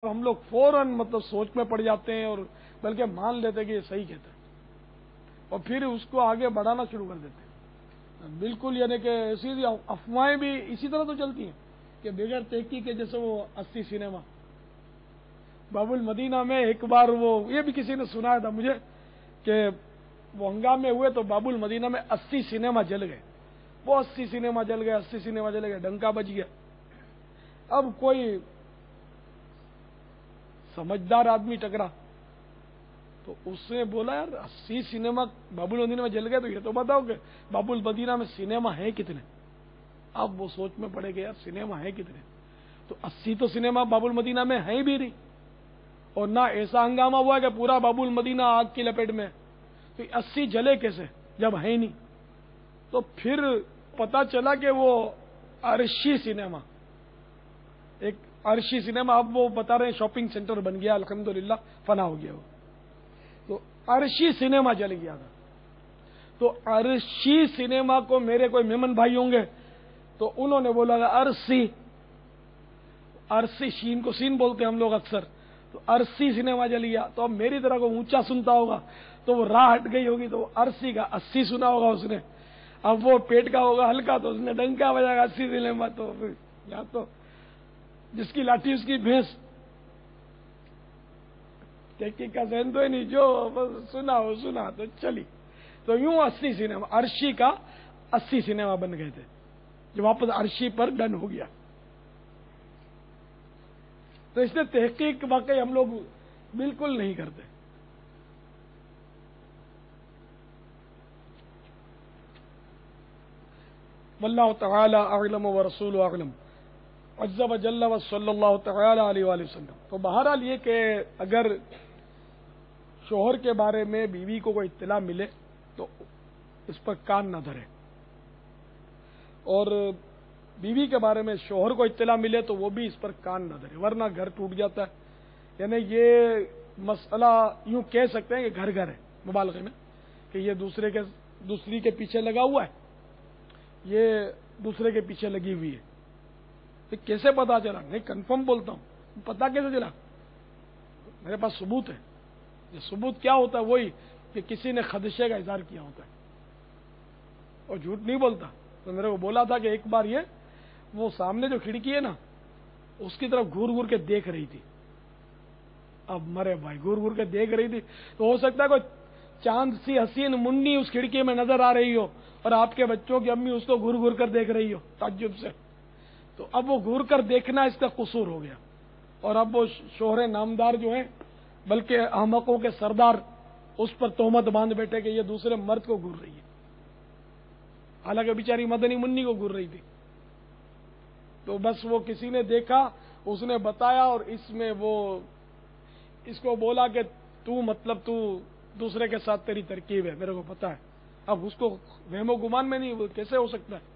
ہم لوگ فوراً مطلب سوچ میں پڑ جاتے ہیں اور بلکہ مان لیتے ہیں کہ یہ صحیح کہتا ہے اور پھر اس کو آگے بڑھانا شروع کر دیتے ہیں. بالکل یعنی کہ ایسی افواہیں بھی اسی طرح تو چلتی ہیں کہ بغیر تحقیق کے، جیسے وہ 80 سنیما باب المدینہ میں ایک بار وہ یہ بھی کسی نے سنایا تھا مجھے کہ وہ ہنگامے ہوئے تو باب المدینہ میں 80 سنیما جل گئے. وہ 80 سنیما جل گئے، 80 سنیما جل گئے، ڈنکا بج گیا. اب کوئی سمجھدار آدمی ٹکرا تو اس نے بولا یار 80 سنیما باب المدینہ میں جل گئے تو یہ تو بتاؤ کہ باب المدینہ میں سنیما ہیں کتنے. اب وہ سوچ میں پڑے گئے یار سنیما ہیں کتنے، تو 80 تو سنیما باب المدینہ میں ہیں بھی نہیں، اور نہ ایسا ہنگامہ ہوا کہ پورا باب المدینہ آگ کی لپیٹ میں، تو 80 جلے کیسے جب ہے نہیں. تو پھر پتا چلا کہ وہ عرشی سنیما، ایک عرشی سنیما، اب وہ بتا رہے ہیں شاپنگ سینٹر بن گیا الحمدللہ، فنا ہو گیا وہ. تو عرشی سنیما جل گیا تھا. تو عرشی سنیما کو میرے کوئی مہمان بھائی ہوں گے تو انہوں نے بولا عرسی، عرسی شین کو سین بولتے ہیں ہم لوگ اکثر، تو عرسی سنیما جل گیا. تو اب میری طرح کو اونچا سنتا ہوگا تو وہ راہ ہٹ گئی ہوگی، تو عرسی کا 80 سنا ہوگا اس نے. اب وہ پیٹ کا ہوگا ہلکا تو اس نے ڈنکا بجا گا 80 سنیما. تو یا تو جس کی لاٹھی اس کی بھینس، تحقیق کا ذہن تو ہے نہیں، جو سنا ہو سنا تو چلی. تو یوں 80 سنیما، عرشی کا 80 سنیما بن گئے تھے جو واپس عرشی پر ڈن ہو گیا. تو اس نے تحقیق واقعی ہم لوگ بالکل نہیں کرتے. واللہ تعالی اعلم ورسول اعلم عز وجل وصلی اللہ تعالی علیہ وآلہ وسلم. تو بہرحال یہ کہ اگر شوہر کے بارے میں بیوی کو کوئی اطلاع ملے تو اس پر کان نہ دھرے، اور بیوی کے بارے میں شوہر کو اطلاع ملے تو وہ بھی اس پر کان نہ دھرے، ورنہ گھر ٹوٹ جاتا ہے. یعنی یہ مسئلہ یوں کہہ سکتے ہیں کہ گھر گھر ہے مبالغے میں، کہ یہ دوسری کے پیچھے لگا ہوا ہے، یہ دوسرے کے پیچھے لگی ہوئی ہے. تو کیسے پتا چلا؟ نہیں کنفرم بولتا ہوں، پتا کیسے چلا؟ میرے پاس ثبوت ہے. یہ ثبوت کیا ہوتا ہے؟ وہی کہ کسی نے خدشے کا اظہار کیا ہوتا ہے، اور جھوٹ نہیں بولتا. تو میرے کو بولا تھا کہ ایک بار یہ وہ سامنے جو کھڑکی ہے نا اس کی طرف گھور گھور کے دیکھ رہی تھی. اب مرے بھائی، گھور گھور کے دیکھ رہی تھی تو ہو سکتا ہے کوئی چاند سی حسین منی اس کھڑکی میں نظر آ رہی ہو اور آپ کے بچوں کی امی اس کو گھور گھور کر دیکھ رہی ہو تعجب سے. تو اب وہ گھور کر دیکھنا اس کا قصور ہو گیا، اور اب وہ شوہر نامدار جو ہیں بلکہ احمقوں کے سردار اس پر تہمت باندھ بیٹھے کہ یہ دوسرے مرد کو گھور رہی ہے، حالانکہ بیچاری مدنی منی کو گھور رہی تھی. تو بس وہ کسی نے دیکھا، اس نے بتایا، اور اس کو بولا کہ تو دوسرے کے ساتھ تیری ترکیب ہے، میرے کو پتا ہے. اب اس کو وہم و گمان میں نہیں، وہ کیسے ہو سکتا ہے؟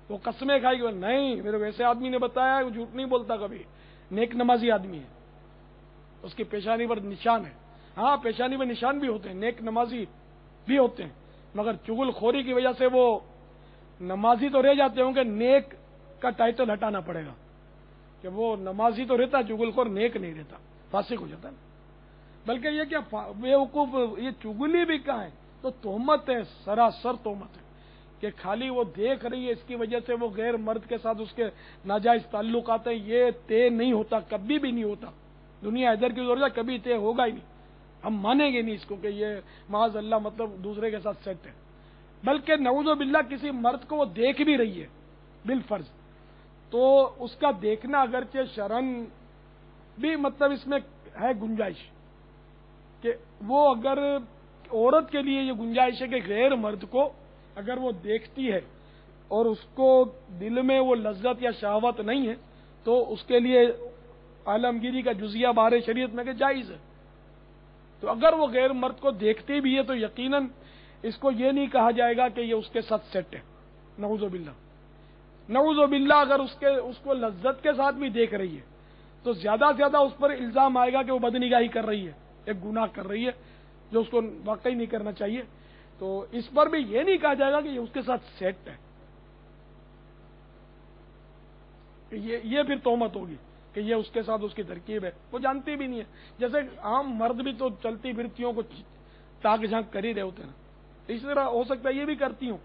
وہ قسمیں کھائی کہ نہیں، میرے کو ایسے آدمی نے بتایا ہے، وہ جھوٹ نہیں بولتا کبھی، نیک نمازی آدمی ہے، اس کی پیشانی پر نشان ہے. ہاں پیشانی پر نشان بھی ہوتے ہیں، نیک نمازی بھی ہوتے ہیں، مگر چغل خوری کی وجہ سے وہ نمازی تو رہ جاتے ہوں گے، نیک کا ٹائٹل ہٹانا پڑے گا کہ وہ نمازی تو رہتا، چغل خور نیک نہیں رہتا، فاسق ہو جاتا ہے. بلکہ یہ کیا بیوقوف، یہ چغلی بھی کہاں ہے؟ تو تہمت ہے، سراسر تہمت ہے کہ خالی وہ دیکھ رہی ہے، اس کی وجہ سے وہ غیر مرد کے ساتھ اس کے ناجائز تعلقات ہیں. یہ طے نہیں ہوتا، کبھی بھی نہیں ہوتا. دنیا ادھر کی ضرورت کبھی طے ہوگا ہی نہیں. ہم مانیں گے نہیں اس کو کہ یہ معاذ اللہ مطلب دوسرے کے ساتھ سیٹ ہے. بلکہ نعوذ باللہ کسی مرد کو وہ دیکھ بھی رہی ہے بالفرض، تو اس کا دیکھنا اگرچہ شرعن بھی مطلب اس میں ہے گنجائش کہ وہ اگر عورت کے لیے یہ گنجائش ہے کہ غیر مرد کو اگر وہ دیکھتی ہے اور اس کو دل میں وہ لذت یا شہوت نہیں ہے تو اس کے لیے عالمگیری کا جزیہ بار شریعت میں کہ جائز ہے. تو اگر وہ غیر مرد کو دیکھتی بھی ہے تو یقیناً اس کو یہ نہیں کہا جائے گا کہ یہ اس کے ساتھ سیٹ ہے. نعوذ باللہ، نعوذ باللہ. اگر اس کو لذت کے ساتھ بھی دیکھ رہی ہے تو زیادہ سے زیادہ اس پر الزام آئے گا کہ وہ بدنگاہی کر رہی ہے، ایک گناہ کر رہی ہے جو اس کو واقعی نہیں کرنا چاہیے. تو اس پر بھی یہ نہیں کہا جائے گا کہ یہ اس کے ساتھ سیٹ ہے، یہ پھر تہمت ہوگی. کہ یہ اس کے ساتھ اس کی ترکیب ہے، وہ جانتی بھی نہیں ہے. جیسے عام مرد بھی تو چلتی پھرتیوں کو تاک جھانک کر ہی رہے ہوتے ہیں، اس طرح ہو سکتا ہے یہ بھی کرتی ہوں.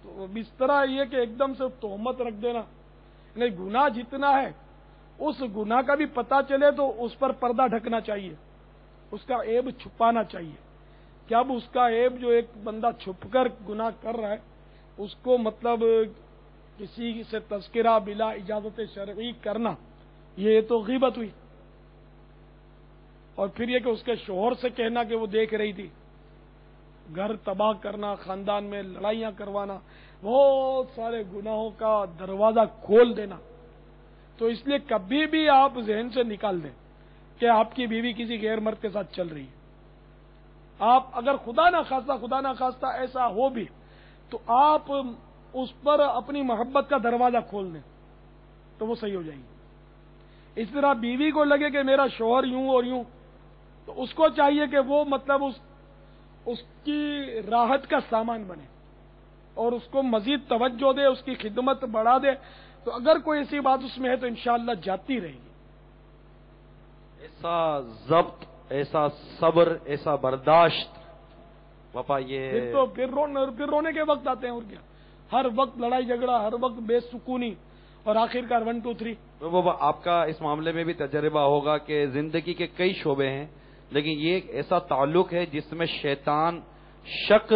تو اس طرح یہ کہ ایک دم سے تہمت رکھ دینا، نہیں، گناہ جتنا ہے اس گناہ کا بھی پتہ چلے تو اس پر پردہ ڈھکنا چاہیے، اس کا عیب چھپانا چاہیے. کہ اب اس کا عیب جو ایک بندہ چھپ کر گناہ کر رہا ہے اس کو مطلب کسی سے تذکرہ بلا اجازت شرعی کرنا، یہ تو غیبت ہوئی. اور پھر یہ کہ اس کے شوہر سے کہنا کہ وہ دیکھ رہی تھی، گھر تباہ کرنا، خاندان میں لڑائیاں کروانا، بہت سارے گناہوں کا دروازہ کھول دینا. تو اس لیے کبھی بھی آپ ذہن سے نکال دیں کہ آپ کی بیوی کسی غیر مرد کے ساتھ چل رہی ہے. آپ اگر خدا نہ خواستہ ایسا ہو بھی تو آپ اس پر اپنی محبت کا دروازہ کھول دیں تو وہ صحیح ہو جائے گی. اس طرح بیوی کو لگے کہ میرا شوہر یوں اور یوں، تو اس کو چاہیے کہ وہ مطلب اس کی راحت کا سامان بنے اور اس کو مزید توجہ دے، اس کی خدمت بڑھا دے. تو اگر کوئی ایسی بات اس میں ہے تو انشاءاللہ جاتی رہے گی. ایسا ضبط، ایسا صبر، ایسا برداشت پاپا، یہ پھر رونے کے وقت آتے ہیں. اور کیا، ہر وقت لڑائی جھگڑا، ہر وقت بے سکونی، اور آخرکار 1 2 3. بابا آپ کا اس معاملے میں بھی تجربہ ہوگا کہ زندگی کے کئی شعبے ہیں، لیکن یہ ایک ایسا تعلق ہے جس میں شیطان شک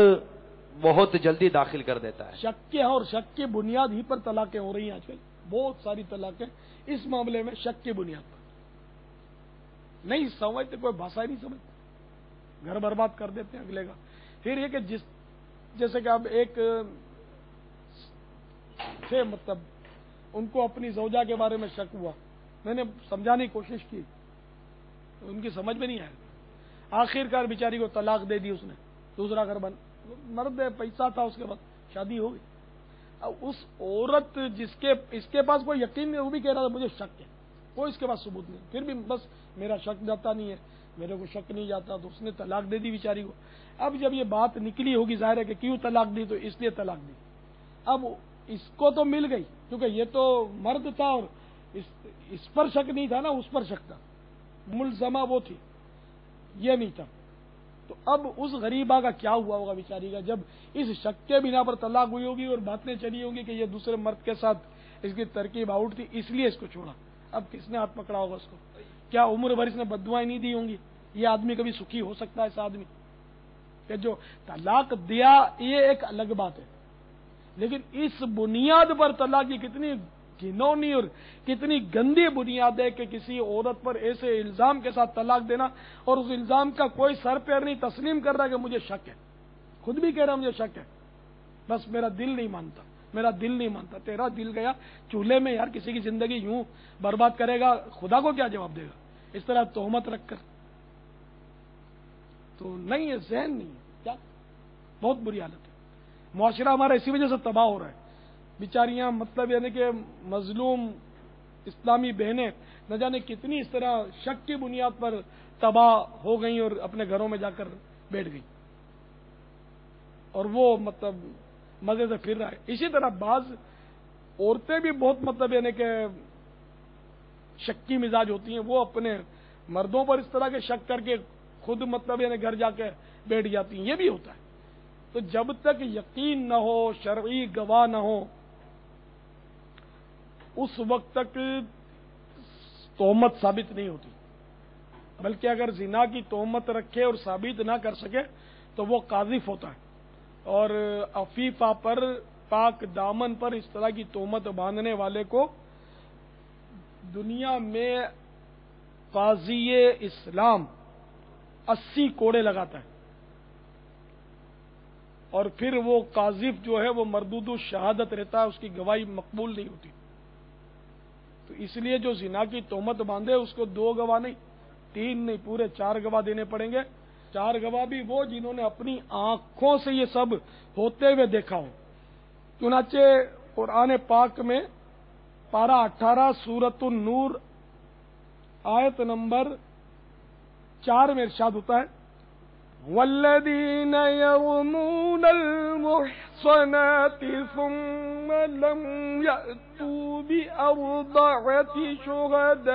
بہت جلدی داخل کر دیتا ہے. شک کے، اور شک کی بنیاد ہی پر طلاقیں ہو رہی ہیں آج کل. بہت ساری طلاقیں اس معاملے میں شک کی بنیاد پر. نہیں سمجھتے، کوئی بھاشا ہی نہیں سمجھتے، گھر برباد کر دیتے ہیں اگلے کا. پھر یہ کہ جیسے کہ اب ایک تھے، مطلب ان کو اپنی زوجہ کے بارے میں شک ہوا، میں نے سمجھانے کی کوشش کی، ان کی سمجھ میں نہیں آیا. آخرکار بیچاری کو طلاق دے دی اس نے، دوسرا گھر بند. مرد پیسہ تھا، اس کے بعد شادی ہو گئی. اب اس عورت اس کے پاس کوئی یقین نہیں، وہ بھی کہہ رہا تھا مجھے شک ہے، کوئی اس کے پاس ثبوت نہیں، پھر بھی بس میرا شک جاتا نہیں ہے، میرے کو شک نہیں جاتا، تو اس نے طلاق دے دی بیچاری کو. اب جب یہ بات نکلی ہوگی، ظاہر ہے کہ کیوں طلاق دی، تو اس لیے طلاق دی. اب اس کو تو مل گئی کیونکہ یہ تو مرد تھا اور اس پر شک نہیں تھا نا، اس پر شک تھا، ملزمہ وہ تھی، یہ نہیں تھا. تو اب اس غریبہ کا کیا ہوا ہوگا بیچاری کا، جب اس شک کے بنا پر طلاق ہوئی ہوگی اور باتیں چلی ہوں گی کہ یہ دوسرے مرد کے ساتھ اس کی ترکیب آؤٹ تھی، اس لیے اس کو چھوڑا. اب کس نے ہاتھ پکڑا ہوگا اس کو؟ کیا عمر بھر اس نے بددعائیں نہیں دی ہوں گی؟ یہ آدمی کبھی سکھی ہو سکتا ہے؟ ایسا آدمی کہ جو طلاق دیا یہ ایک الگ بات ہے، لیکن اس بنیاد پر طلاق کی کتنی گھنونی اور کتنی گندی بنیاد ہے کہ کسی عورت پر ایسے الزام کے ساتھ طلاق دینا، اور اس الزام کا کوئی سر پیر نہیں، تسلیم کر رہا کہ مجھے شک ہے، خود بھی کہہ رہا مجھے شک ہے، بس میرا دل نہیں مانتا، میرا دل نہیں مانتا. تیرا دل گیا چولہے میں یار، کسی کی زندگی یوں برباد کرے گا، خدا کو کیا جواب دے گا اس طرح تہمت رکھ کر؟ تو نہیں ہے، ذہن نہیں ہے، کیا بہت بری حالت ہے. معاشرہ ہمارا اسی وجہ سے تباہ ہو رہا ہے. بیچاریاں مطلب یعنی کہ مظلوم اسلامی بہنیں نہ جانے کتنی اس طرح شک کی بنیاد پر تباہ ہو گئیں اور اپنے گھروں میں جا کر بیٹھ گئیں، اور وہ مطلب مزے سے پھر رہا ہے. اسی طرح بعض عورتیں بھی بہت مطلب یعنی کہ شکی مزاج ہوتی ہیں، وہ اپنے مردوں پر اس طرح کے شک کر کے خود مطلب یعنی گھر جا کے بیٹھ جاتی ہیں. یہ بھی ہوتا ہے. تو جب تک یقین نہ ہو، شرعی گواہ نہ ہو، اس وقت تک تہمت ثابت نہیں ہوتی. بلکہ اگر زنا کی تہمت رکھے اور ثابت نہ کر سکے تو وہ قاذف ہوتا ہے. اور عفیفہ پر، پاک دامن پر اس طرح کی تہمت باندھنے والے کو دنیا میں قاضی اسلام 80 کوڑے لگاتا ہے، اور پھر وہ قاذف جو ہے وہ مردود الشہادت رہتا ہے، اس کی گواہی مقبول نہیں ہوتی. تو اس لیے جو زنا کی تہمت باندھے اس کو 2 گواہ نہیں، 3 نہیں، پورے 4 گواہ دینے پڑیں گے. 4 گواہ بھی وہ جنہوں نے اپنی آنکھوں سے یہ سب ہوتے ہوئے دیکھا ہو. چنانچہ قرآن پاک میں پارہ 18 سورۃ النور آیت نمبر 4 میں ارشاد ہوتا ہے، والذين يرمون المحصنات ثم لم يأتوا بأربعة شهداء